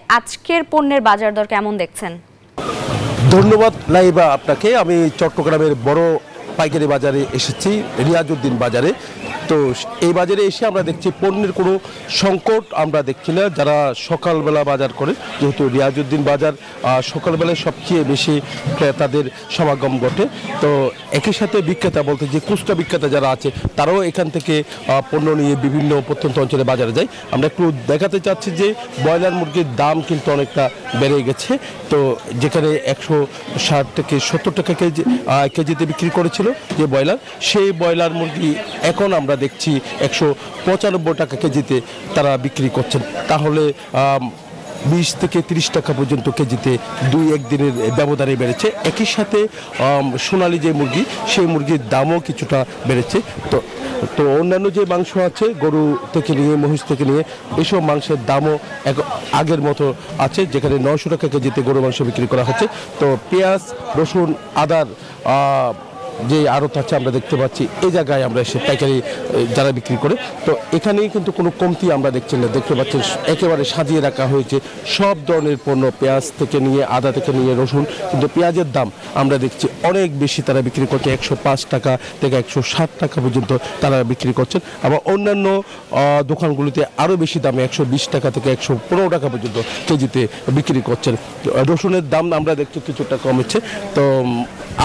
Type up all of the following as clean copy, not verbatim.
আজকের পণ্যের বাজার দর কেমন দেখছেন? ধন্যবাদ লাইবা আপনাকে। আমি চট্টগ্রামের বড় পাইকারি বাজারে এসেছি, রিয়াজউদ্দিন বাজারে। তো এই বাজারে এসে আমরা দেখছি পণ্যের কোনো সংকট আমরা দেখছি না। যারা সকালবেলা বাজার করে, যেহেতু রিয়াজউদ্দিন বাজার সকালবেলায় সবচেয়ে বেশি ক্রেতাদের সমাগম ঘটে, তো একই সাথে বিক্রেতা বলতে যে খুচরা বিক্রেতা যারা আছে তারাও এখান থেকে পণ্য নিয়ে বিভিন্ন প্রত্যন্ত অঞ্চলে বাজারে যায়। আমরা একটু দেখাতে চাচ্ছি যে ব্রয়লার মুরগির দাম কিন্তু অনেকটা বেড়ে গেছে। তো যেখানে 160 থেকে 70 টাকা কেজিতে বিক্রি করেছিল যে ব্রয়লার, সেই ব্রয়লার মুরগি এখন আমরা দেখছি 195 টাকা কেজিতে তারা বিক্রি করছেন। তাহলে 20 থেকে 30 টাকা পর্যন্ত কেজিতে 2-1 দিনের ব্যবধানে বেড়েছে। একই সাথে সোনালী যে মুরগি, সেই মুরগির দামও কিছুটা বেড়েছে। তো অন্যান্য যে মাংস আছে, গরু থেকে নিয়ে মহিষ থেকে নিয়ে, এসব মাংসের দামও আগের মতো আছে, যেখানে 900 টাকা কেজিতে গরু মাংস বিক্রি করা হচ্ছে। তো পেঁয়াজ, রসুন, আদার যে আড়ত আছে আমরা দেখতে পাচ্ছি, এই জায়গায় আমরা এসে পাইকারি যারা বিক্রি করে, তো এখানেই কিন্তু কোনো কমতি আমরা দেখছি না। দেখতে পাচ্ছি একেবারে সাজিয়ে রাখা হয়েছে সব ধরনের পণ্য, পেঁয়াজ থেকে নিয়ে আদা থেকে নিয়ে রসুন। কিন্তু পেঁয়াজের দাম আমরা দেখছি অনেক বেশি তারা বিক্রি করছে, 105 টাকা থেকে 160 টাকা পর্যন্ত তারা বিক্রি করছেন। আবার অন্যান্য দোকানগুলিতে আরও বেশি দামে 120 টাকা থেকে 115 টাকা পর্যন্ত কেজিতে বিক্রি করছেন। রসুনের দাম আমরা দেখছি কিছুটা কমেছে। তো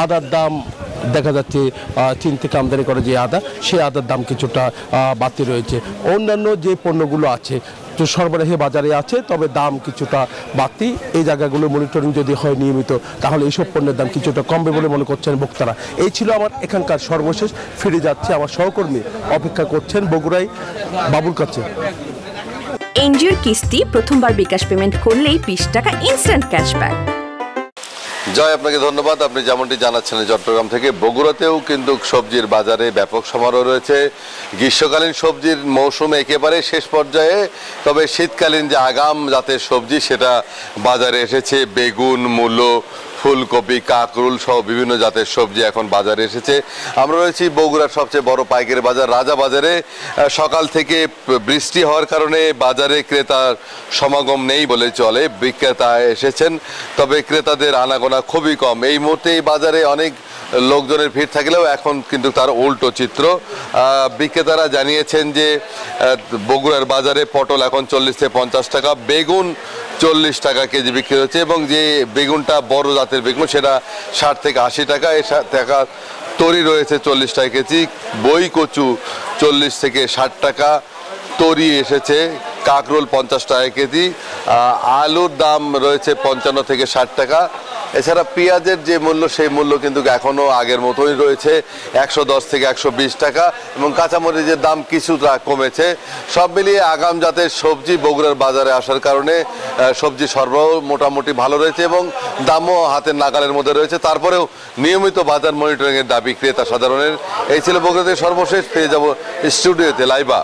আদার দাম দেখা যাচ্ছে চীন থেকে আমদানি করে যে আদা, সেই আদার দাম কিছুটা বাড়তি রয়েছে। অন্যান্য যে পণ্যগুলো আছে তো সরবরাহে বাজারে আছে, তবে দাম কিছুটা বাড়তি। এই জায়গাগুলো মনিটরিং যদি হয় নিয়মিত, তাহলে এইসব পণ্যের দাম কিছুটা কমবে বলে মনে করছেন ভোক্তারা। এই ছিল আমার এখানকার সর্বশেষ। ফিরে যাচ্ছে, আমার সহকর্মী অপেক্ষা করছেন বগুড়ায় বাবুর কাছে। এনজিওর কিস্তি প্রথমবার বিকাশ পেমেন্ট করলেই 20 টাকা ইনস্ট্যান্ট ক্যাশব্যাক। জয়, আপনাকে ধন্যবাদ। আপনি যেমনটি জানাচ্ছেন, চট্টগ্রাম থেকে বগুড়াতেও কিন্তু সবজির বাজারে ব্যাপক সমারোহ রয়েছে। গ্রীষ্মকালীন সবজির মৌসুম একেবারে শেষ পর্যায়ে, তবে শীতকালীন যে আগাম জাতের সবজি সেটা বাজারে এসেছে। বেগুন, মূলো, ফুলকপি, কাকরুল সহ বিভিন্ন জাতের সবজি এখন বাজারে এসেছে। আমরা রয়েছি বগুড়ার সবচেয়ে বড় পাইকারি বাজার রাজা বাজারে। সকাল থেকে বৃষ্টি হওয়ার কারণে বাজারে ক্রেতার সমাগম নেই বলে চলে। বিক্রেতা এসেছেন, তবে ক্রেতাদের আনাগোনা খুবই কম। এই মুহূর্তে এই বাজারে অনেক লোকজনের ভিড় থাকলেও এখন কিন্তু তার উল্টো চিত্র। বিক্রেতারা জানিয়েছেন যে বগুড়ার বাজারে পটল এখন 40 থেকে 50 টাকা, বেগুন 40 টাকা কেজি বিক্রি হচ্ছে, এবং যে বেগুনটা বড় জাতের বেগুন সেটা 60 থেকে 80 টাকা। এই টাকা তরি রয়েছে 40 টাকা কেজি, বই কচু 40 থেকে 60 টাকা, তরি এসেছে, কাকরোল 50 টাকা কেজি, আলুর দাম রয়েছে 55 থেকে 60 টাকা। এছাড়া পেঁয়াজের যে মূল্য, সেই মূল্য কিন্তু এখনও আগের মতোই রয়েছে, 110 থেকে 120 টাকা, এবং কাঁচামরিচের দাম কিছুটা কমেছে। সব মিলিয়ে আগাম জাতের সবজি বগুড়ার বাজারে আসার কারণে সবজি সরবরাহ মোটামুটি ভালো রয়েছে এবং দামও হাতের নাগালের মধ্যে রয়েছে। তারপরেও নিয়মিত বাজার মনিটরিংয়ের দাবি ক্রেতা সাধারণের। এই ছিল বগুড়াতে সর্বশেষ। পেয়ে যাব স্টুডিওতে লাইবা।